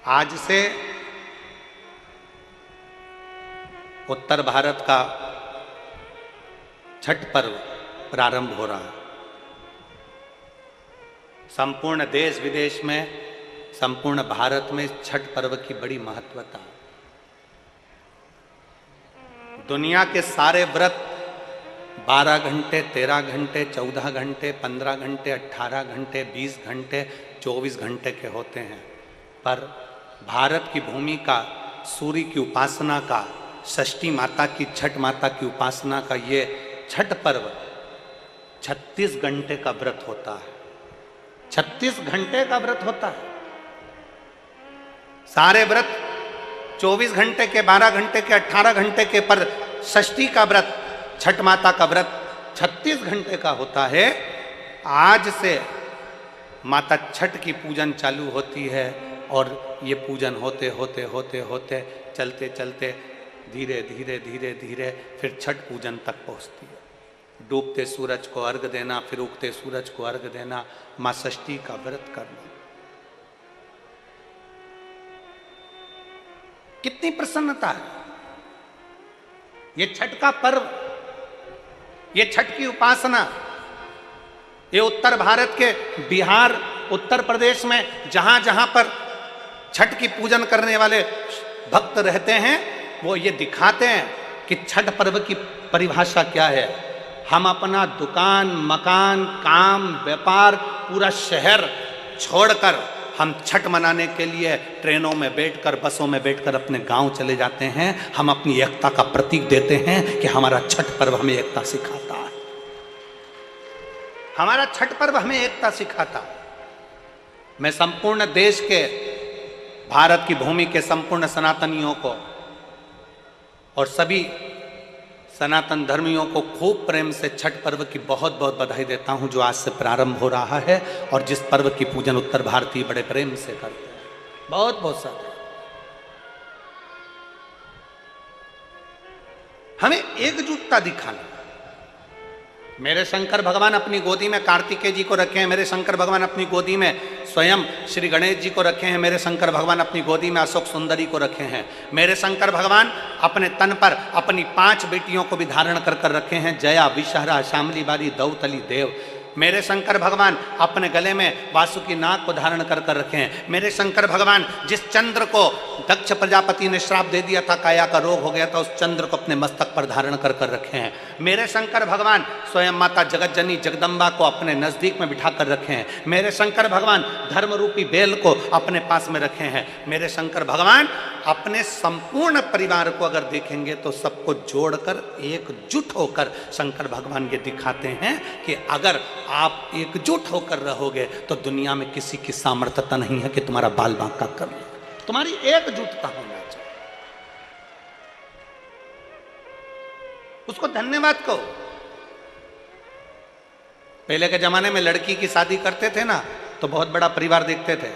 आज से उत्तर भारत का छठ पर्व प्रारंभ हो रहा है। संपूर्ण देश विदेश में, संपूर्ण भारत में छठ पर्व की बड़ी महत्वता है। दुनिया के सारे व्रत 12 घंटे, 13 घंटे, 14 घंटे, 15 घंटे, 18 घंटे, 20 घंटे, 24 घंटे के होते हैं, पर भारत की भूमि का, सूर्य की उपासना का, षष्ठी माता की, छठ माता की उपासना का ये छठ पर्व 36 घंटे का व्रत होता है। 36 घंटे का व्रत होता है। सारे व्रत 24 घंटे के, 12 घंटे के, 18 घंटे के, पर षष्ठी का व्रत, छठ माता का व्रत 36 घंटे का होता है। आज से माता छठ की पूजन चालू होती है और ये पूजन होते होते होते होते चलते चलते धीरे धीरे धीरे धीरे फिर छठ पूजन तक पहुंचती है। डूबते सूरज को अर्घ देना, फिर उगते सूरज को अर्घ देना, माँ षष्ठी का व्रत करना। कितनी प्रसन्नता है। ये छठ का पर्व, ये छठ की उपासना, ये उत्तर भारत के बिहार, उत्तर प्रदेश में जहां जहां पर छठ की पूजन करने वाले भक्त रहते हैं, वो ये दिखाते हैं कि छठ पर्व की परिभाषा क्या है। हम अपना दुकान, मकान, काम, व्यापार, पूरा शहर छोड़कर हम छठ मनाने के लिए ट्रेनों में बैठकर, बसों में बैठकर अपने गांव चले जाते हैं। हम अपनी एकता का प्रतीक देते हैं कि हमारा छठ पर्व हमें एकता सिखाता है। हमारा छठ पर्व हमें एकता सिखाता है। मैं संपूर्ण देश के, भारत की भूमि के संपूर्ण सनातनियों को और सभी सनातन धर्मियों को खूब प्रेम से छठ पर्व की बहुत बहुत बधाई देता हूं, जो आज से प्रारंभ हो रहा है और जिस पर्व की पूजन उत्तर भारतीय बड़े प्रेम से करते हैं। बहुत बहुत सारे। हमें एकजुटता दिखाना। मेरे शंकर भगवान अपनी गोदी में कार्तिकेय जी को रखे हैं, मेरे शंकर भगवान अपनी गोदी में स्वयं श्री गणेश जी को रखे हैं, मेरे शंकर भगवान अपनी गोदी में अशोक सुंदरी को रखे हैं, मेरे शंकर भगवान अपने तन पर अपनी 5 बेटियों को भी धारण कर कर रखे हैं, जया, विषहरा, शामली बारी, दौतली, देव। मेरे शंकर भगवान अपने गले में वासुकी नाग को धारण कर कर रखे हैं। मेरे शंकर भगवान जिस चंद्र को दक्ष प्रजापति ने श्राप दे दिया था, काया का रोग हो गया था, उस चंद्र को अपने मस्तक पर धारण कर कर रखे हैं। मेरे शंकर भगवान स्वयं माता जगत जननी जगदम्बा को अपने नजदीक में बिठा कर रखे हैं। मेरे शंकर भगवान धर्म रूपी बेल को अपने पास में रखे हैं। मेरे शंकर भगवान अपने संपूर्ण परिवार को अगर देखेंगे तो सबको जोड़कर एकजुट होकर शंकर भगवान ये दिखाते हैं कि अगर आप एकजुट होकर रहोगे तो दुनिया में किसी की सामर्थ्यता नहीं है कि तुम्हारा बाल बांका कर ले। तुम्हारी एकजुटता होना चाहिए। उसको धन्यवाद कहो। पहले के जमाने में लड़की की शादी करते थे ना, तो बहुत बड़ा परिवार देखते थे।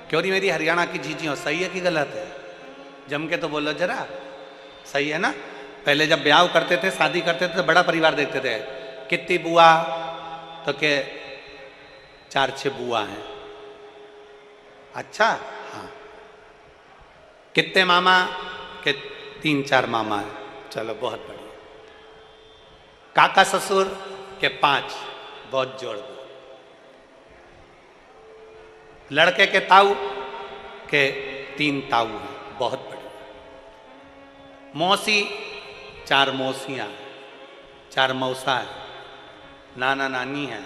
क्यों नहीं मेरी हरियाणा की जीजियों, सही है कि गलत है? जम के तो बोलो जरा, सही है ना? पहले जब ब्याह करते थे, शादी करते थे, तो बड़ा परिवार देखते थे। कितनी बुआ? तो के 4-6 बुआ हैं। अच्छा, हाँ। कितने मामा? के 3-4 मामा हैं। चलो बहुत बढ़िया। काका ससुर के 5, बहुत जोड़ दो। लड़के के ताऊ के 3 ताऊ हैं, बहुत बढ़िया। मौसी 4 मौसियाँ, 4 मौसा है, नाना नानी है,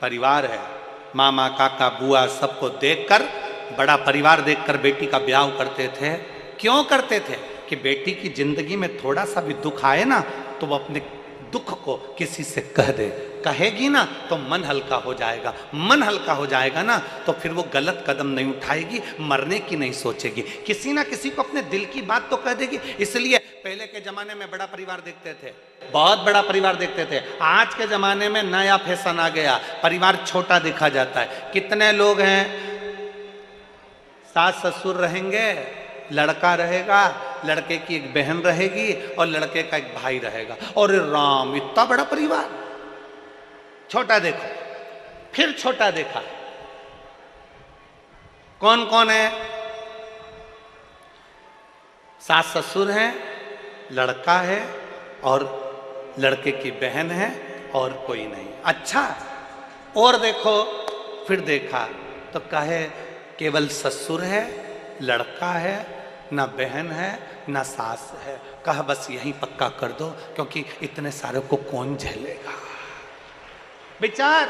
परिवार है, मामा, काका, बुआ, सबको देखकर, बड़ा परिवार देखकर बेटी का ब्याह करते थे। क्यों करते थे? कि बेटी की जिंदगी में थोड़ा सा भी दुख आए ना, तो वो अपने दुख को किसी से कह दे। कहेगी ना तो मन हल्का हो जाएगा। मन हल्का हो जाएगा ना तो फिर वो गलत कदम नहीं उठाएगी, मरने की नहीं सोचेगी, किसी ना किसी को अपने दिल की बात तो कह देगी। इसलिए पहले के जमाने में बड़ा परिवार देखते थे, बहुत बड़ा परिवार देखते थे। आज के जमाने में नया फैशन आ गया, परिवार छोटा देखा जाता है। कितने लोग हैं? सास ससुर रहेंगे, लड़का रहेगा, लड़के की एक बहन रहेगी और लड़के का एक भाई रहेगा। और राम, इतना बड़ा परिवार। छोटा देखो, फिर छोटा देखा। कौन कौन है? सास ससुर हैं, लड़का है और लड़के की बहन है और कोई नहीं। अच्छा, और देखो, फिर देखा तो कहे केवल ससुर है, लड़का है, ना बहन है, ना सास है। कहा बस यही पक्का कर दो, क्योंकि इतने सारे को कौन झेलेगा। विचार,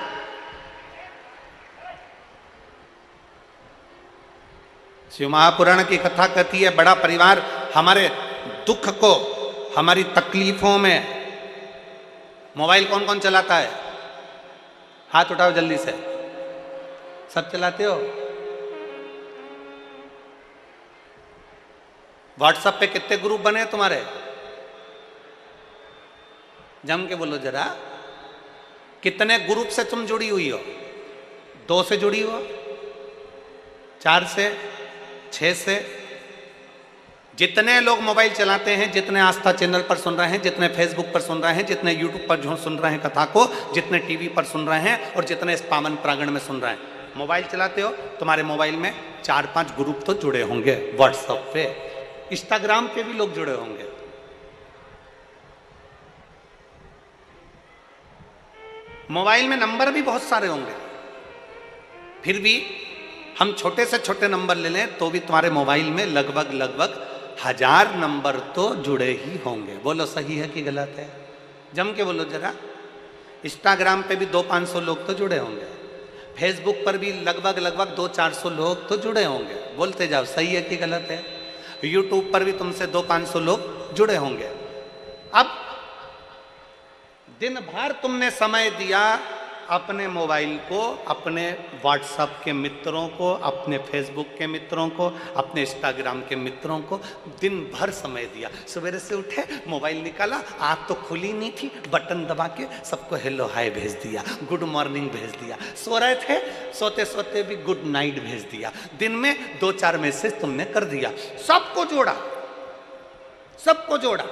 शिव महापुराण की कथा कहती है, बड़ा परिवार हमारे दुख को, हमारी तकलीफों में, मोबाइल कौन कौन चलाता है? हाथ उठाओ जल्दी से। सब चलाते हो? व्हाट्सएप पे कितने ग्रुप बने हैं तुम्हारे? जम के बोलो जरा, कितने ग्रुप से तुम जुड़ी हुई हो? 2 से जुड़ी हो, 4 से, 6 से? जितने लोग मोबाइल चलाते हैं, जितने आस्था चैनल पर सुन रहे हैं, जितने फेसबुक पर सुन रहे हैं, जितने यूट्यूब पर सुन रहे हैं कथा को, जितने टीवी पर सुन रहे हैं और जितने इस पावन प्रांगण में सुन रहे हैं, मोबाइल चलाते हो, तुम्हारे मोबाइल में 4-5 ग्रुप तो जुड़े होंगे। व्हाट्सएप पे, इंस्टाग्राम पे भी लोग जुड़े होंगे। मोबाइल में नंबर भी बहुत सारे होंगे, फिर भी हम छोटे से छोटे नंबर ले लें तो भी तुम्हारे मोबाइल में लगभग 1000 नंबर तो जुड़े ही होंगे। बोलो सही है कि गलत है? जम के बोलो जरा। इंस्टाग्राम पे भी 200-500 लोग तो जुड़े होंगे, फेसबुक पर भी लगभग 200-400 लोग तो जुड़े होंगे। बोलते जाओ, सही है कि गलत है? यूट्यूब पर भी तुमसे 200-500 लोग जुड़े होंगे। अब दिन भर तुमने समय दिया अपने मोबाइल को, अपने व्हाट्सएप के मित्रों को, अपने फेसबुक के मित्रों को, अपने इंस्टाग्राम के मित्रों को दिन भर समय दिया। सवेरे से उठे, मोबाइल निकाला, आँख तो खुली नहीं थी, बटन दबा के सबको हेलो हाय भेज दिया, गुड मॉर्निंग भेज दिया। सो रहे थे, सोते सोते भी गुड नाइट भेज दिया। दिन में 2-4 मैसेज तुमने कर दिया, सबको जोड़ा, सबको जोड़ा।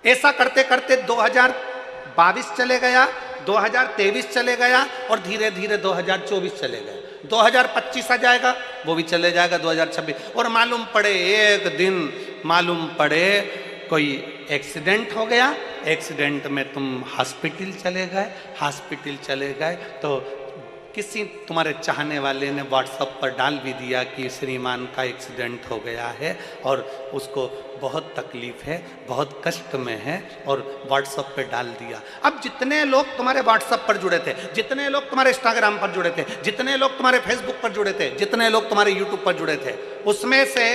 ऐसा करते करते 2022 चले गया, 2023 चले गया और धीरे धीरे 2024 चले गए। 2025 आ जाएगा, वो भी चले जाएगा 2026। और मालूम पड़े एक दिन, मालूम पड़े कोई एक्सीडेंट हो गया, एक्सीडेंट में तुम हॉस्पिटल चले गए, हॉस्पिटल चले गए तो किसी तुम्हारे चाहने वाले ने व्हाट्सएप पर डाल भी दिया कि श्रीमान का एक्सीडेंट हो गया है और उसको बहुत तकलीफ है, बहुत कष्ट में है, और व्हाट्सएप पे डाल दिया। अब जितने लोग तुम्हारे व्हाट्सएप पर जुड़े थे, जितने लोग तुम्हारे इंस्टाग्राम पर जुड़े थे, जितने लोग तुम्हारे फेसबुक पर जुड़े थे, जितने लोग तुम्हारे यूट्यूब पर जुड़े थे, उसमें से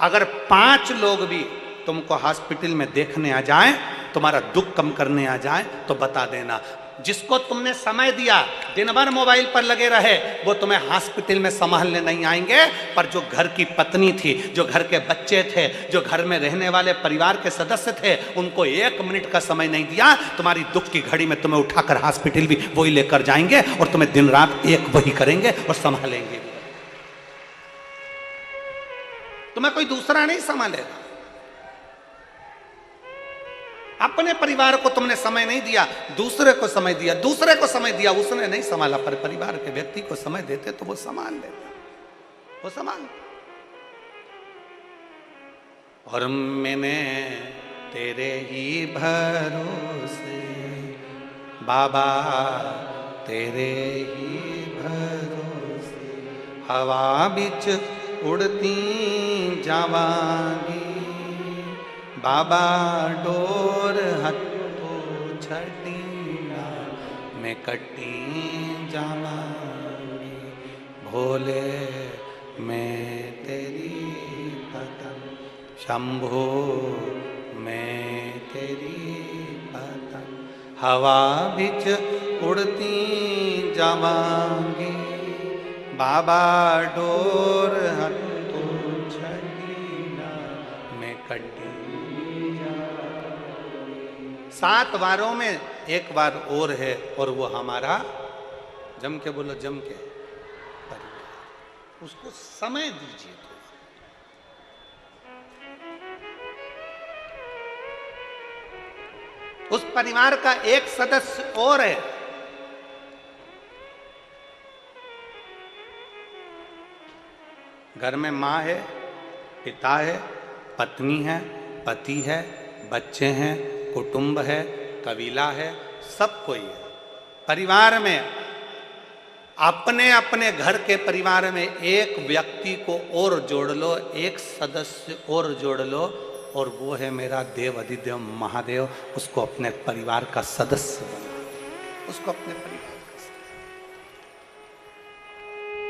अगर 5 लोग भी तुमको हॉस्पिटल में देखने आ जाएं, तुम्हारा दुख कम करने आ जाएं, तो बता देना, जिसको तुमने समय दिया, दिन भर मोबाइल पर लगे रहे, वो तुम्हें हॉस्पिटल में संभालने नहीं आएंगे। पर जो घर की पत्नी थी, जो घर के बच्चे थे, जो घर में रहने वाले परिवार के सदस्य थे, उनको 1 मिनट का समय नहीं दिया। तुम्हारी दुख की घड़ी में तुम्हें उठाकर हॉस्पिटल भी वही लेकर जाएंगे और तुम्हें दिन रात एक वही करेंगे और संभालेंगे। तुम्हें कोई दूसरा नहीं संभालेगा। अपने परिवार को तुमने समय नहीं दिया, दूसरे को समय दिया, दूसरे को समय दिया, उसने नहीं संभाला। पर परिवार के व्यक्ति को समय देते तो वो संभाल लेता, वो संभाल। और मैंने तेरे ही भरोसे बाबा, तेरे ही भरोसे हवा बिच उड़ती जावांगी, बाबा डोर हथो छड़ीना मैं कटी जावांगी, भोले मैं तेरी पतंग, शंभो मैं तेरी पतंग, हवा बिच उड़ती जावांगी, बाबा डोर हथो छड़ीना मैं कटी। 7 वारों में एक बार और है, और वो हमारा, जम के बोलो, जम के परिवार। उसको समय दीजिए। उस परिवार का एक सदस्य और है, घर में माँ है, पिता है, पत्नी है, पति है, बच्चे हैं, कुटुंब है, कबीला है, सब कोई है। परिवार में अपने अपने घर के परिवार में एक व्यक्ति को और जोड़ लो, एक सदस्य और जोड़ लो, और वो है मेरा देव अधिदेव महादेव। उसको अपने परिवार का सदस्य बना, उसको अपने परिवार का सदस्य।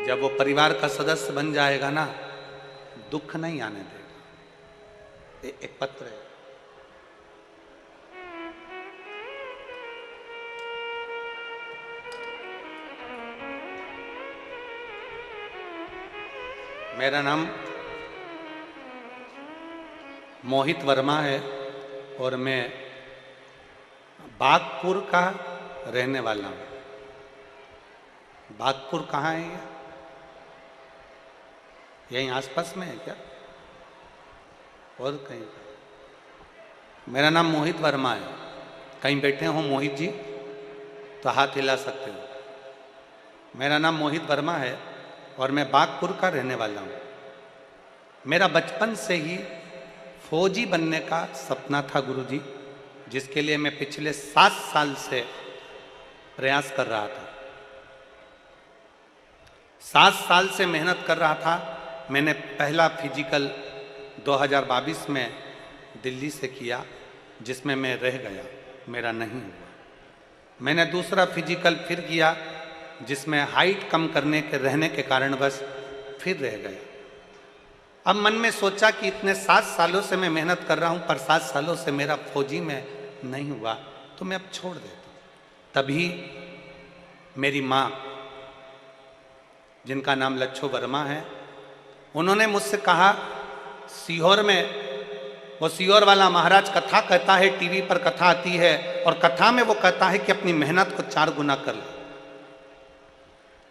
जब वो परिवार का सदस्य बन जाएगा ना, दुख नहीं आने देगा। एक पत्र है, मेरा नाम मोहित वर्मा है और मैं बागपुर का रहने वाला हूँ। बागपुर कहाँ है ये? यहीं आसपास में है क्या और कहीं? मेरा नाम मोहित वर्मा है। कहीं बैठे हो मोहित जी तो हाथ हिला सकते हो। मेरा नाम मोहित वर्मा है और मैं बागपुर का रहने वाला हूँ। मेरा बचपन से ही फौजी बनने का सपना था गुरुजी, जिसके लिए मैं पिछले 7 साल से प्रयास कर रहा था। 7 साल से मेहनत कर रहा था। मैंने पहला फिजिकल 2022 में दिल्ली से किया, जिसमें मैं रह गया, मेरा नहीं हुआ। मैंने दूसरा फिजिकल फिर किया, जिसमें हाइट कम करने के रहने के कारण बस फिर रह गया। अब मन में सोचा कि इतने 7 सालों से मैं मेहनत कर रहा हूं, पर 7 सालों से मेरा फौजी में नहीं हुआ, तो मैं अब छोड़ देता हूं। तभी मेरी माँ, जिनका नाम लच्छो वर्मा है, उन्होंने मुझसे कहा, सीहोर में वो सीहोर वाला महाराज कथा कहता है, टीवी पर कथा आती है, और कथा में वो कहता है कि अपनी मेहनत को 4 गुना कर ले।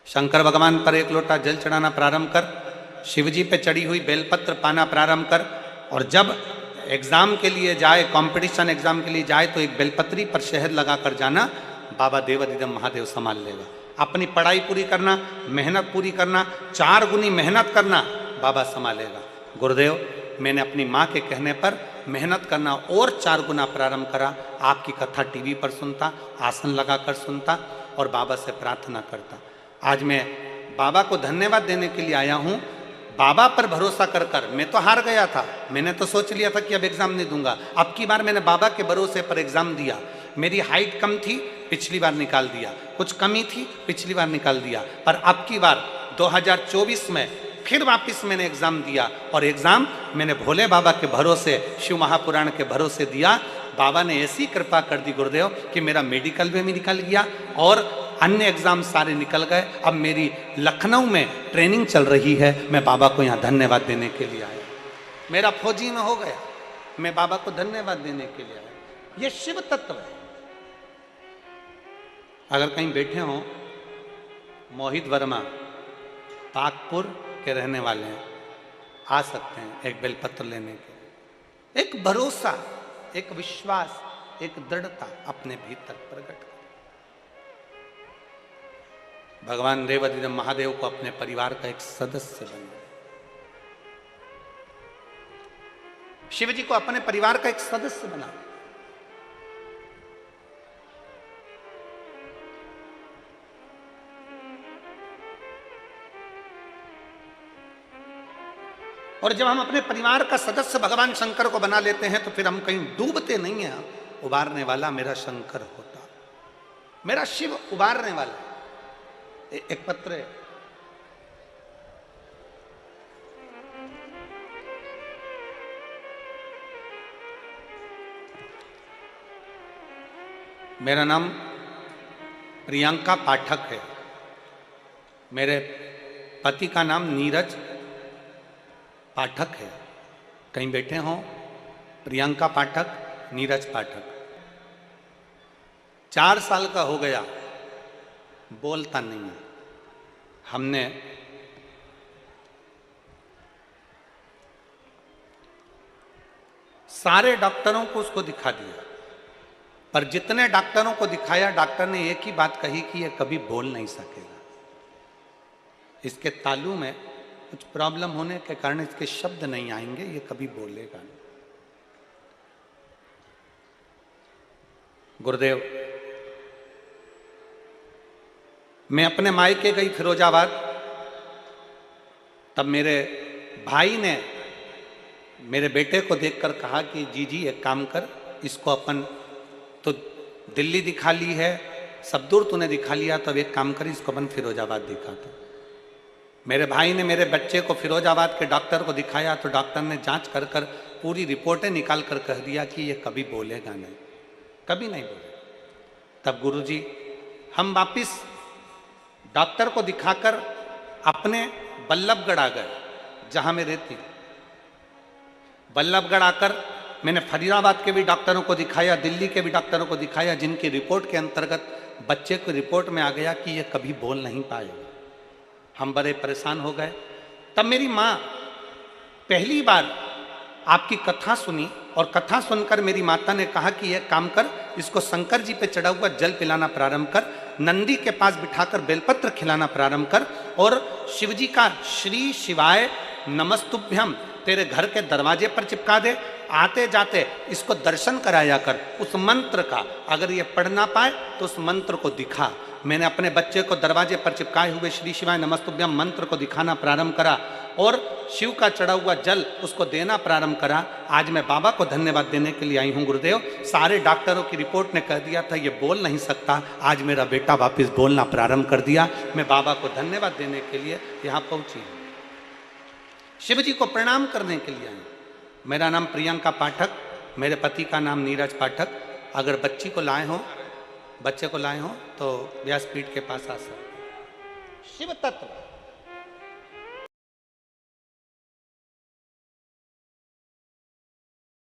शंकर भगवान पर 1 लोटा जल चढ़ाना प्रारंभ कर, शिवजी पे चढ़ी हुई बेलपत्र पाना प्रारंभ कर, और जब एग्जाम के लिए जाए, कंपटीशन एग्जाम के लिए जाए, तो एक बेलपत्री पर शहद लगाकर जाना, बाबा देव अधिदेव महादेव संभाल लेगा। अपनी पढ़ाई पूरी करना, मेहनत पूरी करना, 4 गुनी मेहनत करना, बाबा संभालेगा। गुरुदेव, मैंने अपनी माँ के कहने पर मेहनत करना और 4 गुना प्रारंभ करा। आपकी कथा टीवी पर सुनता, आसन लगाकर सुनता और बाबा से प्रार्थना करता। आज मैं बाबा को धन्यवाद देने के लिए आया हूँ। बाबा पर भरोसा कर कर मैं तो हार गया था। मैंने तो सोच लिया था कि अब एग्जाम नहीं दूंगा। अब की बार मैंने बाबा के भरोसे पर एग्जाम दिया। मेरी हाइट कम थी, पिछली बार निकाल दिया। कुछ कमी थी, पिछली बार निकाल दिया। पर अब की बार 2024 में फिर वापस मैंने एग्जाम दिया, और एग्जाम मैंने भोले बाबा के भरोसे, शिव महापुराण के भरोसे दिया। बाबा ने ऐसी कृपा कर दी गुरुदेव कि मेरा मेडिकल भी निकल गया और अन्य एग्जाम सारे निकल गए। अब मेरी लखनऊ में ट्रेनिंग चल रही है। मैं बाबा को यहाँ धन्यवाद देने के लिए आया। मेरा फौजी में हो गया, मैं बाबा को धन्यवाद देने के लिए आया। ये शिव तत्व है। अगर कहीं बैठे हो, मोहित वर्मा बागपुर के रहने वाले हैं, आ सकते हैं एक बेलपत्र लेने के। एक भरोसा, एक विश्वास, एक दृढ़ता अपने भीतर प्रकट कर। भगवान देव अधिदेव महादेव को अपने परिवार का एक सदस्य बना। शिव जी को अपने परिवार का एक सदस्य बना। और जब हम अपने परिवार का सदस्य भगवान शंकर को बना लेते हैं, तो फिर हम कहीं डूबते नहीं हैं। उबारने वाला मेरा शंकर होता, मेरा शिव उबारने वाला। एक पत्र है, मेरा नाम प्रियंका पाठक है। मेरे पति का नाम नीरज पाठक है। कहीं बैठे हों, प्रियंका पाठक, नीरज पाठक। 4 साल का हो गया, बोलता नहीं है। हमने सारे डॉक्टरों को उसको दिखा दिया, पर जितने डॉक्टरों को दिखाया, डॉक्टर ने एक ही बात कही कि ये कभी बोल नहीं सकेगा। इसके तालू में कुछ प्रॉब्लम होने के कारण इसके शब्द नहीं आएंगे, ये कभी बोलेगा नहीं। गुरुदेव, मैं अपने मायके गई फिरोजाबाद, तब मेरे भाई ने मेरे बेटे को देखकर कहा कि जी एक काम कर, इसको अपन तो दिल्ली दिखा ली है, सब दूर तूने दिखा लिया, तब एक काम कर इसको अपन फिरोजाबाद दिखाते। मेरे भाई ने मेरे बच्चे को फिरोजाबाद के डॉक्टर को दिखाया, तो डॉक्टर ने जांच कर कर पूरी रिपोर्टें निकाल कर कह दिया कि ये कभी बोलेगा नहीं, कभी नहीं बोलेगा। तब गुरुजी हम वापिस डॉक्टर को दिखाकर अपने बल्लभगढ़ आ गए, जहां मैं रहती। बल्लभगढ़ आकर मैंने फरीदाबाद के भी डॉक्टरों को दिखाया, दिल्ली के भी डॉक्टरों को दिखाया, जिनकी रिपोर्ट के अंतर्गत बच्चे को रिपोर्ट में आ गया कि ये कभी बोल नहीं पाएगा। हम बड़े परेशान हो गए। तब मेरी माँ पहली बार आपकी कथा सुनी, और कथा सुनकर मेरी माता ने कहा कि यह काम कर, इसको शंकर जी पे चढ़ा हुआ जल पिलाना प्रारंभ कर, नंदी के पास बिठाकर बेलपत्र खिलाना प्रारंभ कर, और शिव जी का श्री शिवाय नमस्तुभ्यम तेरे घर के दरवाजे पर चिपका दे, आते जाते इसको दर्शन कराया कर उस मंत्र का। अगर ये पढ़ ना पाए तो उस मंत्र को दिखा। मैंने अपने बच्चे को दरवाजे पर चिपकाए हुए श्री शिवाय नमस्तुभ्यम मंत्र को दिखाना प्रारंभ करा, और शिव का चढ़ा हुआ जल उसको देना प्रारंभ करा। आज मैं बाबा को धन्यवाद देने के लिए आई हूँ गुरुदेव। सारे डॉक्टरों की रिपोर्ट ने कह दिया था ये बोल नहीं सकता, आज मेरा बेटा वापस बोलना प्रारंभ कर दिया। मैं बाबा को धन्यवाद देने के लिए यहाँ पहुँची हूँ, शिव जी को प्रणाम करने के लिए आई। मेरा नाम प्रियंका पाठक, मेरे पति का नाम नीरज पाठक। अगर बच्चे को लाए हो तो व्यासपीठ के पास आ सकते। शिव तत्व